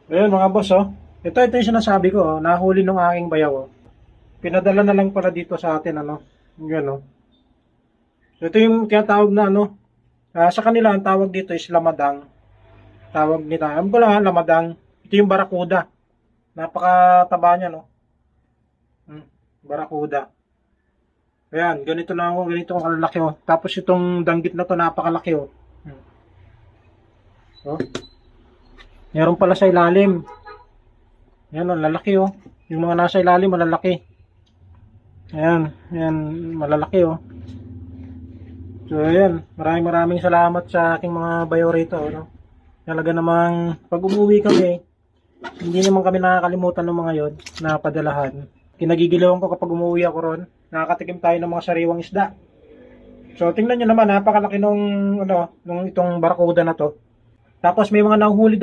Ayun mga boss, oh. Ito yung sinasabi ko, oh. Nahuli nung aking bayaw, oh. Pinadala na lang pala dito sa atin, ano. Yan, oh. So, ito yung tinatawag na, ano. Sa kanila, ang tawag dito is lamadang. Tawag nila. Alam ko lang, lamadang. Ito yung barakuda. Napakataba niya, no. Barakuda. Ayan, ganito na ako, ganito ang kalalaki, oh. Tapos itong danggit na to, napakalaki, oh. Oh. Meron pala sa ilalim. Ayan, ang lalaki, oh. Yung mga nasa ilalim, malalaki. Ayan, ayan, malalaki, oh. So, ayan, maraming salamat sa aking mga bayo rito, no? Talaga namang, pag umuwi kami, hindi naman kami nakakalimutan ng mga yon na padalahan. Kinagigiliwan ko kapag umuwi ako ron, nakakatikim tayo ng mga sariwang isda. So, tingnan nyo naman, napakalaki nung, ano, nung itong barakuda na to. Tapos may mga nahuhuli